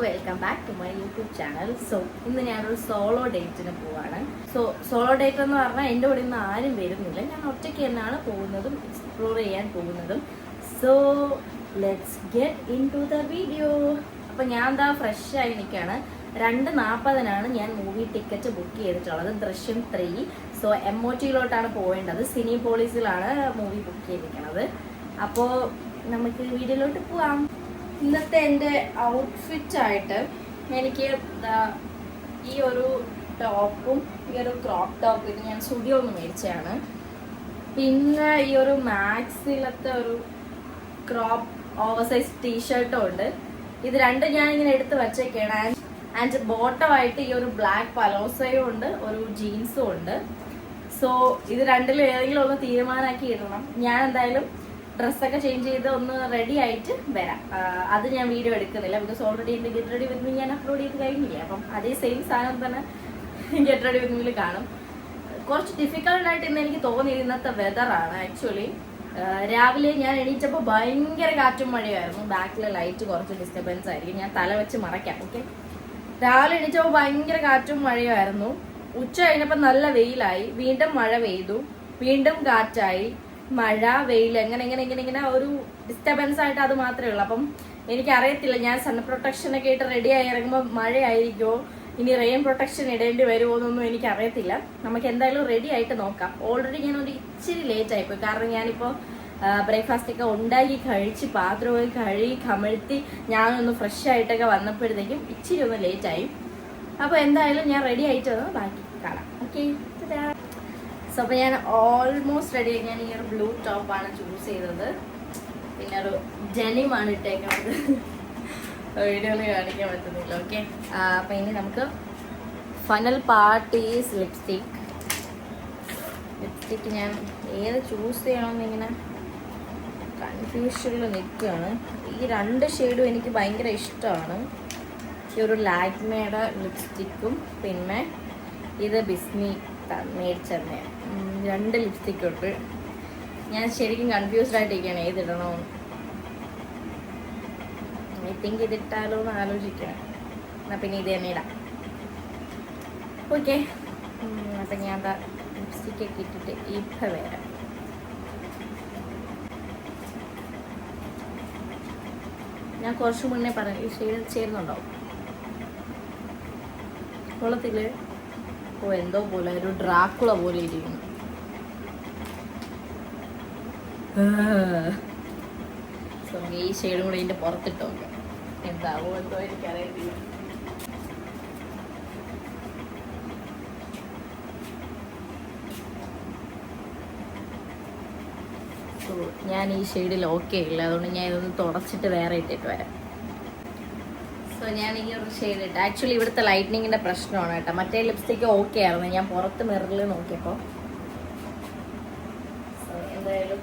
Welcome back to my YouTube channel. So ഇന്ന് ഞാനൊരു solo ഡേറ്റിന് പോവാണ്. സോളോ ഡേറ്റ് എന്ന് പറഞ്ഞാൽ എൻ്റെ കൂടെ ഇന്ന് ആരും വരുന്നില്ല. ഞാൻ ഒറ്റയ്ക്ക് തന്നെയാണ് പോകുന്നതും എക്സ്പ്ലോർ ചെയ്യാൻ പോകുന്നതും. So let's get into the video. അപ്പം ഞാൻ എന്താ ഫ്രഷ് ആയി നിൽക്കുകയാണ്. 2:40 ഞാൻ മൂവി ടിക്കറ്റ് ബുക്ക് ചെയ്തിട്ടുള്ളത്, ദൃശ്യം 3. സോ MOTയിലോട്ടാണ് പോവേണ്ടത്. സിനിപോളിസിലാണ് മൂവി ബുക്ക് ചെയ്തിരിക്കുന്നത്. അപ്പോൾ നമുക്ക് വീഡിയോയിലോട്ട് പോവാം. ഇന്നത്തെ എൻ്റെ ഔട്ട്ഫിറ്റായിട്ട് എനിക്ക് ഈ ഒരു ടോപ്പും ഈ ഒരു ക്രോപ്പ് ടോപ്പ് ഇത് ഞാൻ സ്റ്റുഡിയോ ഒന്ന് മേടിച്ചതാണ്. പിന്നെ ഈ ഒരു മാക്സിലത്തെ ഒരു ക്രോപ്പ് ഓവർസൈസ് ടീഷർട്ടും ഉണ്ട്. ഇത് രണ്ടും ഞാൻ ഇങ്ങനെ എടുത്ത് വച്ചേക്കാണ്. ആൻഡ് ബോട്ടമായിട്ട് ഈ ഒരു ബ്ലാക്ക് പലോസയും ഉണ്ട്, ഒരു ജീൻസും ഉണ്ട്. സോ ഇത് രണ്ടിലും ഏതെങ്കിലും ഒന്ന് തീരുമാനമാക്കി ഇടണം. ഞാൻ എന്തായാലും ഡ്രസ്സൊക്കെ ചേഞ്ച് ചെയ്ത് ഒന്ന് റെഡി ആയിട്ട് വരാം. അത് ഞാൻ വീഡിയോ എടുക്കുന്നില്ല, ബിക്കോസ് ഓൾറെഡി എൻ്റെ ഗെറ്റ് റെഡി വിത്ത് മീ ഞാൻ അപ്ലോഡ് ചെയ്ത് കഴിഞ്ഞില്ല. അപ്പം അതേ സെയിം സാധനം തന്നെ ഗെറ്റ് റെഡി വിത്ത് മീയിൽ കാണും. കുറച്ച് ഡിഫിക്കൽട്ടായിട്ട് ഇന്ന് എനിക്ക് തോന്നിയത് ഇന്നത്തെ വെതറാണ്. ആക്ച്വലി രാവിലെ ഞാൻ എണീറ്റപ്പോൾ ഭയങ്കര കാറ്റും മഴയായിരുന്നു. ബാക്കിലെ ലൈറ്റ് കുറച്ച് ഡിസ്റ്റർബൻസ് ആയിരിക്കും, ഞാൻ തല വെച്ച് മറയ്ക്കാം. ഓക്കെ, രാവിലെ എണീറ്റപ്പോൾ ഭയങ്കര കാറ്റും മഴയായിരുന്നു. ഉച്ച കഴിഞ്ഞപ്പോൾ നല്ല വെയിലായി, വീണ്ടും മഴ പെയ്തു, വീണ്ടും കാറ്റായി, മഴ, വെയിൽ, എങ്ങനെ ഒരു ഡിസ്റ്റർബൻസ് ആയിട്ട് അത് മാത്രമേ ഉള്ളൂ. അപ്പം എനിക്കറിയത്തില്ല, ഞാൻ സൺ പ്രൊട്ടക്ഷനൊക്കെ ആയിട്ട് റെഡി ആയി ഇറങ്ങുമ്പോൾ മഴയായിരിക്കുമോ, ഇനി റെയിൻ പ്രൊട്ടക്ഷൻ ഇടേണ്ടി വരുമോ എന്നൊന്നും എനിക്കറിയത്തില്ല. നമുക്ക് എന്തായാലും റെഡി ആയിട്ട് നോക്കാം. ഓൾറെഡി ഞാൻ ഒരു ഇച്ചിരി ലേറ്റ് ആയിപ്പോയി, കാരണം ഞാനിപ്പോൾ ബ്രേക്ക്ഫാസ്റ്റ് ഒക്കെ ഉണ്ടാക്കി കഴിച്ച് പാത്രമൊക്കെ കഴുകി കമഴ്ത്തി ഞാനൊന്ന് ഫ്രഷ് ആയിട്ടൊക്കെ വന്നപ്പോഴത്തേക്കും ഇച്ചിരി ഒന്ന് ലേറ്റായി. അപ്പോൾ എന്തായാലും ഞാൻ റെഡി ആയിട്ട് വന്ന് ബാക്കി കാണാം. ഓക്കെ, സോ അപ്പോൾ ഞാൻ ഓൾമോസ്റ്റ് റെഡി ആയി. ഞാൻ ഈ ഒരു ബ്ലൂ ടോപ്പാണ് ചൂസ് ചെയ്തത്. പിന്നെ ഒരു ഡെനിമാണ് ഇട്ടേക്കുന്നത്. വീഡിയോയിൽ കാണിക്കാൻ പറ്റുന്നില്ല. ഓക്കെ, അപ്പം ഇനി നമുക്ക് ഫൈനൽ പാർട്ട് ഈസ് ലിപ്സ്റ്റിക്ക് ഞാൻ ഏത് ചൂസ് ചെയ്യണമെന്ന് ഇങ്ങനെ കൺഫ്യൂഷനിൽ നിൽക്കുകയാണ്. ഈ 2 ഷെയ്ഡും എനിക്ക് ഭയങ്കര ഇഷ്ടമാണ്. ഈ ഒരു ലാക്മേയുടെ ലിപ്സ്റ്റിക്കും പിന്നെ ഇത് ബിസ്മി മേടിച്ചതന്നെ 2 ലിപ്സ്റ്റിക്ക് ഉണ്ട്. ഞാൻ ശരിക്കും കൺഫ്യൂസ്ഡ് ആയിട്ടിരിക്കുകയാണ് ഏതിടണമെന്ന്. ഐ തിങ്ക് ഇതിട്ടാലോ എന്ന് ആലോചിക്കണം. എന്നാൽ പിന്നെ ഇത് തന്നെ ഇടാം. ഓക്കെ, അപ്പം ഞാൻ എന്താ ലിപ്സ്റ്റിക്കൊക്കെ ഇട്ടിട്ട് ഇപ്പം വരാം. ഞാൻ കുറച്ച് മുന്നേ പറഞ്ഞു ഈ ഷെയ്ഡ് ചേരുന്നുണ്ടാവും. കുളത്തിൽ എന്തോ പോലെ ഒരു ഡ്രാക്കുള പോലെ ഇരിക്കുന്നു. സോ ഈ ഷെയ്ഡും കൂടെ ഇതിൻ്റെ പുറത്തിട്ട് നോക്കാം, എന്താവോ എന്തോ എനിക്കറിയത്തില്ല. സോ ഞാൻ ഈ ഷെയ്ഡിൽ ഓക്കെ ഇല്ല, അതുകൊണ്ട് ഞാൻ ഇതൊന്ന് തുടച്ചിട്ട് വേറെ ഇട്ടിട്ട് വരാം. സോ ഞാൻ ഈ ഒരു ഷെയ്ഡ് ഇട്ട്, ആക്ച്വലി ഇവിടുത്തെ ലൈറ്റ്നിങ്ങിൻ്റെ പ്രശ്നമാണ് കേട്ടോ. മറ്റേ ലിപ്സ്റ്റിക്ക് ഓക്കെ ആയിരുന്നു, ഞാൻ പുറത്ത് മിററിൽ നോക്കിയപ്പോൾ. സോ എന്തായാലും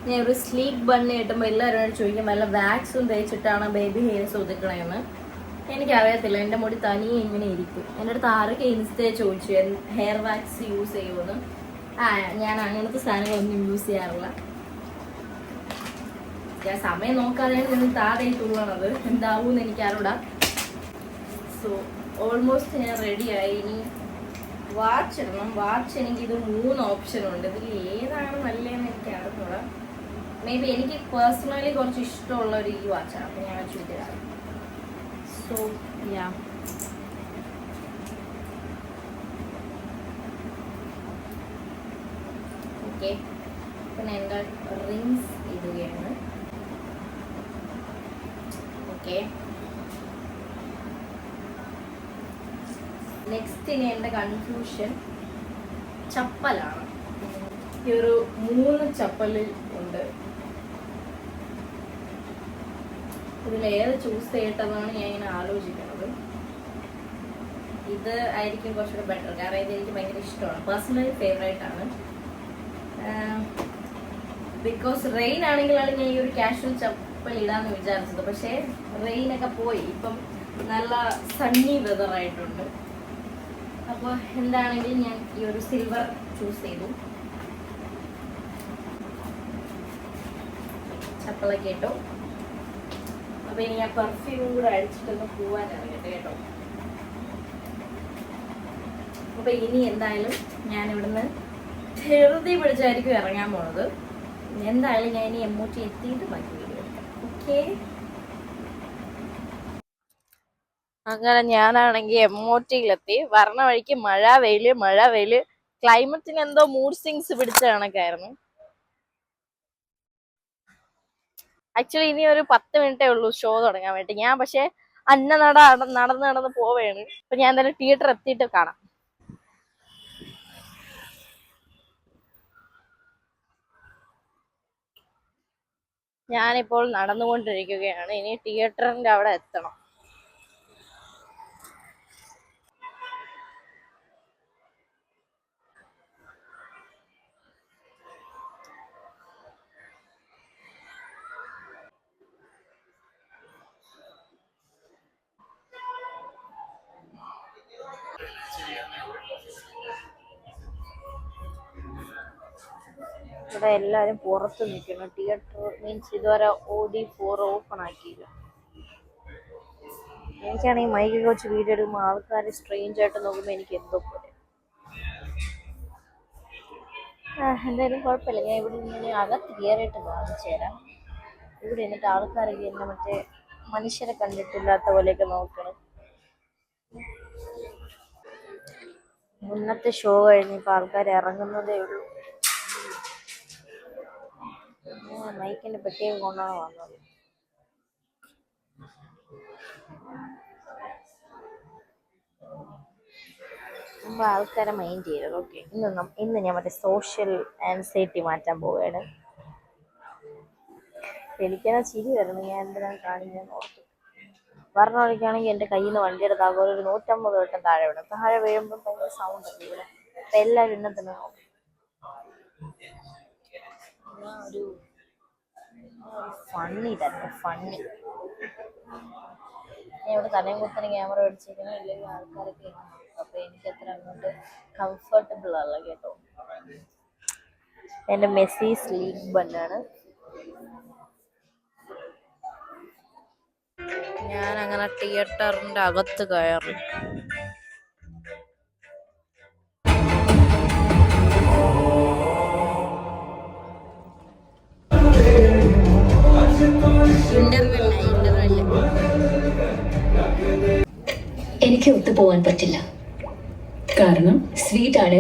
ഞാൻ ഒരു സ്ലീക്ക് ബണ്ണ് കിട്ടുമ്പോൾ എല്ലാവരും ചോദിക്കും വല്ല വാക്സും തേച്ചിട്ടാണ് ബേബി ഹെയർസ് ഒതുക്കണമെന്ന്. എനിക്കറിയത്തില്ല, എൻ്റെ മുടി തനിയെ ഇങ്ങനെ ഇരിക്കും. എൻ്റെ അടുത്ത് ആരൊക്കെ ഇൻസ്റ്റേ ചോദിച്ചു ഹെയർ വാക്സ് യൂസ് ചെയ്യുമെന്ന്. ഞാൻ അങ്ങനത്തെ സാധനങ്ങളൊന്നും യൂസ് ചെയ്യാറില്ല. ഞാൻ സമയം നോക്കാതെയാണ് നിന്ന് താഴെ തുള്ളണത്, എന്താവൂന്ന് എനിക്കറിയില്ല. സോ ഓൾമോസ്റ്റ് ഞാൻ റെഡിയായി. ഇനി വാച്ച് ഇടണം. വാച്ച് എനിക്കിത് 3 ഓപ്ഷനുണ്ട്. ഇതിൽ ഏതാണ് നല്ലതെന്ന് എനിക്ക് അറിഞ്ഞൂടാ. മേ ബി എനിക്ക് പേഴ്സണലി കുറച്ച് ഇഷ്ടമുള്ള ഒരു ഈ വാച്ചാണ്, അപ്പം ഞാൻ ചൂസ് ചെയ്തതാണ്. So yeah, okay. പിന്നെ എൻ്റെ റിങ്സ് ഇടുകയാണ്. ഓക്കെ, നെക്സ്റ്റ് ഇനി എൻ്റെ കൺഫ്യൂഷൻ ചപ്പലാണ്. ഈ ഒരു 3 ചപ്പലിൽ ഉണ്ട്. ഇതിലേത് ചൂസ് ചെയ്യട്ടെന്നാണ് ഞാൻ ഇങ്ങനെ ആലോചിക്കുന്നത്. ഇത് ആയിരിക്കും കുറച്ചുകൂടെ ബെറ്റർ, കാരണം ഇത് എനിക്ക് ഭയങ്കര ഇഷ്ടമാണ്, പേഴ്സണലി ഫേവറേറ്റ് ആണ്. ബിക്കോസ് റെയിൻ ആണെങ്കിലാണ് ഞാൻ ഈ ഒരു കാഷ്വൽ ചപ്പൽ ഇടാന്ന് വിചാരിച്ചത്. പക്ഷേ റെയിനൊക്കെ പോയി, ഇപ്പം നല്ല സണ്ണി വെതറായിട്ടുണ്ട്. അപ്പോൾ എന്താണെങ്കിലും ഞാൻ ഈ ഒരു സിൽവർ ചൂസ് ചെയ്തു. ചപ്പലൊക്കെ ഇട്ടു. അപ്പൊ ഇനി ഞാൻ പെർഫ്യൂമും കൂടെ അടിച്ചിട്ടൊന്ന് പോവാനിറങ്ങട്ടെ കേട്ടോ. അപ്പൊ ഇനി എന്തായാലും ഞാൻ ഇവിടുന്ന് ധൃതി പിടിച്ചായിരിക്കും ഇറങ്ങാൻ പോണത്. എന്തായാലും ഞാൻ ഇനി എമ്മൂട്ടി എത്തിയിട്ട് ബാക്കി വീഡിയോ എടുക്കാം. ഓക്കെ. അങ്ങനെ ഞാനാണെങ്കിൽ എമ്മോട്ടിയിലെത്തി. വരണ വഴിക്ക് മഴ വെയില്. ക്ലൈമറ്റിന് എന്തോ മൂഡ് സിങ്സ് പിടിച്ച കണക്കായിരുന്നു. ആക്ച്വലി ഇനി ഒരു 10 മിനിറ്റേ ഉള്ളൂ ഷോ തുടങ്ങാൻ വേണ്ടി. ഞാൻ പക്ഷെ നടന്ന് പോവുകയാണ്. അപ്പൊ ഞാൻ എന്തായാലും തിയേറ്റർ എത്തിയിട്ട് കാണാം. ഞാനിപ്പോൾ നടന്നുകൊണ്ടിരിക്കുകയാണ്. ഇനി തിയേറ്ററിന്റെ അവിടെ എത്തണം. ഇവിടെ എല്ലാരും പുറത്ത് നിൽക്കുന്നു. തിയേറ്റർ മീൻസ് ഇതുവരെ OD4 ഓപ്പൺ ആക്കിയില്ല. എനിക്കാണെങ്കിൽ മൈക്കൊക്കെ വെച്ച് വീഡിയോ എടുക്കുമ്പോൾ ആൾക്കാർ സ്ട്രേഞ്ച് ആയിട്ട് നോക്കുമ്പോൾ എനിക്ക് എന്തോ പോലെ. എന്തായാലും കുഴപ്പമില്ല. ഞാൻ ഇവിടെ നിന്ന് അകത്ത് കയറിയിട്ട് കാണിച്ചു തരാം. ഇവിടെ എന്നിട്ട് ആൾക്കാരൊക്കെ എന്നെ മറ്റേ മനുഷ്യരെ കണ്ടിട്ടില്ലാത്ത പോലെയൊക്കെ നോക്കണം. മുന്നത്തെ ഷോ കഴിഞ്ഞിപ്പോൾ ആൾക്കാർ ഇറങ്ങുന്നതേ ഉള്ളൂ. മൈക്കിന്റെ പെട്ടിയൊക്കെ കൊണ്ടാണ് വന്നത്. മുമ്പ് ആൾക്കാരെ മൈൻഡ് ചെയ്തത്. ഓക്കെ, ഇന്ന് ഞാൻ മറ്റേ സോഷ്യൽ ആൻസൈറ്റി മാറ്റാൻ പോവുകയാണ്. എനിക്കെന്നാ ചിരി വരുന്നു. ഞാൻ എന്തിനാണ് കാണിക്കാൻ ഓർത്തു. പറഞ്ഞ വഴിക്കാണെങ്കിൽ എൻ്റെ കയ്യിൽ നിന്ന് വണ്ടിയുടെ താക്കോൽ ഒരു 150 വട്ടം താഴെ വിടും. താഴെ വീഴുമ്പോൾ ഭയങ്കര സൗണ്ട് ഉണ്ട് ഇവിടെ. അപ്പം എല്ലാവരും എന്നെ തന്നെ നോക്കും. ഒരു ഫണ്ണി തന്നെ ഫണ്ണി. ഞാൻ ഇവിടെ തലയും കുത്തനെ ക്യാമറ മേടിച്ചിരിക്കണം. ഇല്ലെങ്കിൽ ആൾക്കാരൊക്കെ അപ്പൊ എനിക്ക് അത്ര അങ്ങോട്ട് കംഫർട്ടബിൾ അല്ല കേട്ടോ. എൻ്റെ മെസ്സി സ്ലീക്ക് ബണ്ണാണ്. ഞാൻ അങ്ങനെ തിയേറ്ററിന്റെ അകത്ത് കയറി. എനിക്ക് ഒത്തു പോവാൻ പറ്റില്ല. കാരണം സ്വീറ്റ് ആണ്.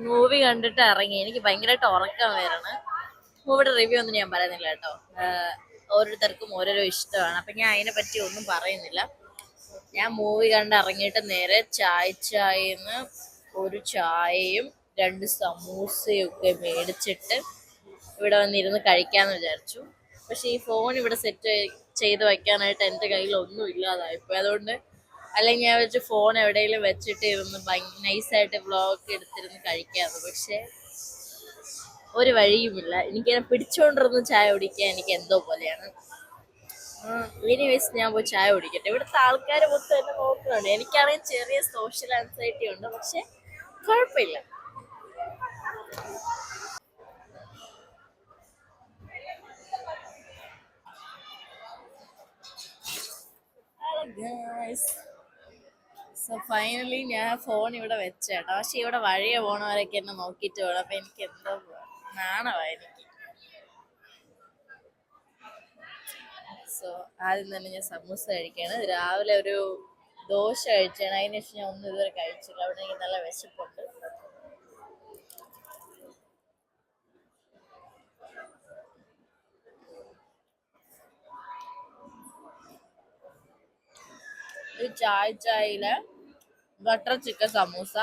മൂവി കണ്ടിട്ട് ഇറങ്ങി. എനിക്ക് ഭയങ്കരമായിട്ട് ഉറക്കം വരണം. മൂവിയുടെ റിവ്യൂ ഒന്നും ഞാൻ പറയുന്നില്ല കേട്ടോ. ഓരോരുത്തർക്കും ഓരോരോ ഇഷ്ടമാണ്. അപ്പം ഞാൻ അതിനെ പറ്റി ഒന്നും പറയുന്നില്ല. ഞാൻ മൂവി കണ്ട് ഇറങ്ങിയിട്ട് നേരെ ചായന്ന് ഒരു ചായയും 2 സമൂസയും ഒക്കെ മേടിച്ചിട്ട് ഇവിടെ വന്നിരുന്ന് കഴിക്കാമെന്ന് വിചാരിച്ചു. പക്ഷെ ഈ ഫോൺ ഇവിടെ സെറ്റ് ചെയ്ത് വയ്ക്കാനായിട്ട് എൻ്റെ കയ്യിൽ ഒന്നും ഇല്ലാതായിപ്പോയി. അതുകൊണ്ട് അല്ലെങ്കിൽ ഞാൻ വെച്ച് ഫോൺ എവിടെയെങ്കിലും വെച്ചിട്ട് ഇരുന്ന് നൈസായിട്ട് വ്ളോഗ് എടുത്തിരുന്ന് കഴിക്കാറ്. പക്ഷെ ഒരു വഴിയുമില്ല. എനിക്കതിനെ പിടിച്ചോണ്ടിരുന്ന് ചായ കുടിക്കാൻ എനിക്ക് എന്തോ പോലെയാണ്. എനിവേസ് ഞാൻ പോയി ചായ കുടിക്കട്ടെ. ഇവിടുത്തെ ആൾക്കാർ മൊത്തം എന്നെ നോക്കുന്നുണ്ട്. എനിക്കാണെങ്കിൽ ചെറിയ സോഷ്യൽ ആൻസൈറ്റി ഉണ്ട്. പക്ഷെ കുഴപ്പമില്ല. സോ ഫൈനലി ഞാൻ ഫോൺ ഇവിടെ വെച്ചേട്ടോ. പക്ഷെ ഇവിടെ വഴിയെ പോണവരൊക്കെ എന്നെ നോക്കിയിട്ട് വേണം. അപ്പൊ എനിക്ക് എന്തോ നാണമായി എനിക്ക്. സോ ആദ്യം തന്നെ ഞാൻ സമൂസ കഴിക്കുകയാണ്. രാവിലെ ഒരു ദോശ കഴിച്ചാണ്. അതിന് ശേഷം ഞാൻ ഒന്നും ഇതുവരെ കഴിച്ചില്ല. അവിടെ എനിക്ക് നല്ല വിശപ്പുണ്ട്. ഒരു ചായയിലെ ബട്ടർ ചിക്കൻ സമൂസ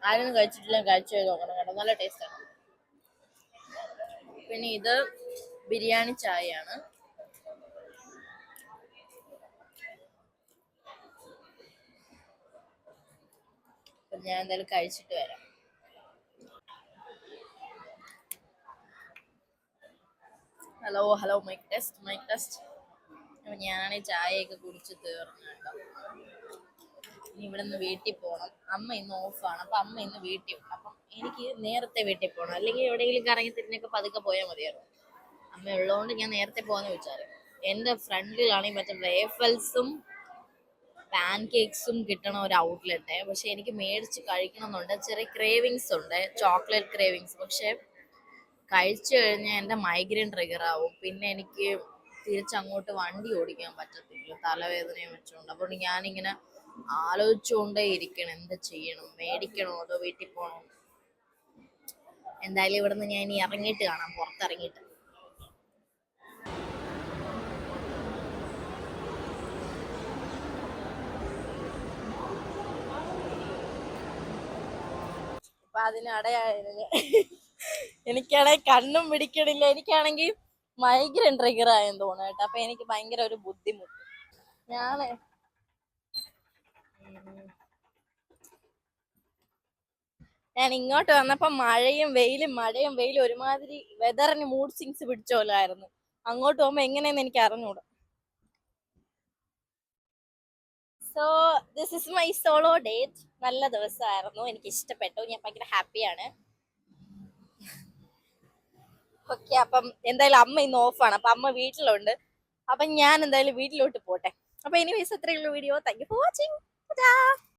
ആരും കഴിച്ചിട്ടില്ല, കഴിച്ചു നോക്കണം കേട്ടോ. നല്ല ടേസ്റ്റാണ്. പിന്നെ ഇത് ബിരിയാണി ചായയാണ്. ഞാൻ എന്തായാലും കഴിച്ചിട്ട് വരാം. Hello mike test. അപ്പൊ ഞാൻ ചായയൊക്കെ കുടിച്ച് തീർന്നു കേട്ടോ. ഇനി ഇവിടെ നിന്ന് വീട്ടിൽ പോകണം. അമ്മ ഇന്ന് ഓഫാണ്, അപ്പൊ അമ്മ ഇന്ന് വീട്ടിൽ പോകും. അപ്പം എനിക്ക് നേരത്തെ വീട്ടിൽ പോകണം, അല്ലെങ്കിൽ എവിടെയെങ്കിലും കറങ്ങി തിരിഞ്ഞൊക്കെ പതുക്കെ പോയാൽ മതിയായിരുന്നു. അമ്മ ഉള്ളതുകൊണ്ട് ഞാൻ നേരത്തെ പോകാന്ന് വിചാരിച്ചു. എന്റെ ഫ്രണ്ടിലാണെങ്കിൽ മറ്റേ വേഫൽസും പാൻ കേക്സും കിട്ടണ ഒരു ഔട്ട്ലെറ്റ്, പക്ഷെ എനിക്ക് മേടിച്ച് കഴിക്കണം എന്നുണ്ട്. ചെറിയ ക്രേവിങ്സ് ഉണ്ട്, ചോക്ലേറ്റ് ക്രേവിങ്സ്. പക്ഷെ കഴിച്ചു കഴിഞ്ഞാൽ എൻ്റെ മൈഗ്രെയിൻ ട്രിഗർ ആവും. പിന്നെ എനിക്ക് തിരിച്ചങ്ങോട്ട് വണ്ടി ഓടിക്കാൻ പറ്റത്തില്ല, തലവേദനയും വെച്ചുകൊണ്ട്. അപ്പോൾ ഞാനിങ്ങനെ ആലോചിച്ചുകൊണ്ടേ ഇരിക്കണം, എന്ത് ചെയ്യണം, മേടിക്കണോ അതോ വീട്ടിൽ പോകണോ. എന്തായാലും ഇവിടുന്ന് ഞാൻ ഇനി ഇറങ്ങിയിട്ട് കാണാം, പുറത്തിറങ്ങിയിട്ട്. അപ്പൊ അതിനിടയായിരുന്നു എനിക്കാണെങ്കിൽ കണ്ണും പിടിക്കണില്ല. എനിക്കാണെങ്കിൽ മൈഗ്രെയിൻ ട്രിഗർ ആയെന്ന് തോന്നുന്നു കേട്ടോ. അപ്പൊ എനിക്ക് ഭയങ്കര ഒരു ബുദ്ധിമുട്ട്. ഞാന് ഞാൻ ഇങ്ങോട്ട് വന്നപ്പോ മഴയും വെയിലും ഒരുമാതിരി വെതറിന് മൂഡ് സിങ്സ് പിടിച്ച പോലെ ആയിരുന്നു. അങ്ങോട്ട് പോകുമ്പോ എങ്ങനെയെന്ന് എനിക്ക് അറിഞ്ഞൂടാ. So this is my solo date. നല്ല ദിവസമായിരുന്നു, എനിക്ക് ഇഷ്ടപ്പെട്ടു, ഞാൻ ഭയങ്കര ഹാപ്പിയാണ്. ഓക്കെ, അപ്പം എന്തായാലും അമ്മ ഇന്ന് ഓഫാണ്, അപ്പൊ അമ്മ വീട്ടിലുണ്ട്. അപ്പൊ ഞാൻ എന്തായാലും വീട്ടിലോട്ട് പോട്ടെ. അപ്പൊ എനിവേസ് അത്രയുള്ള video. Thank you for watching.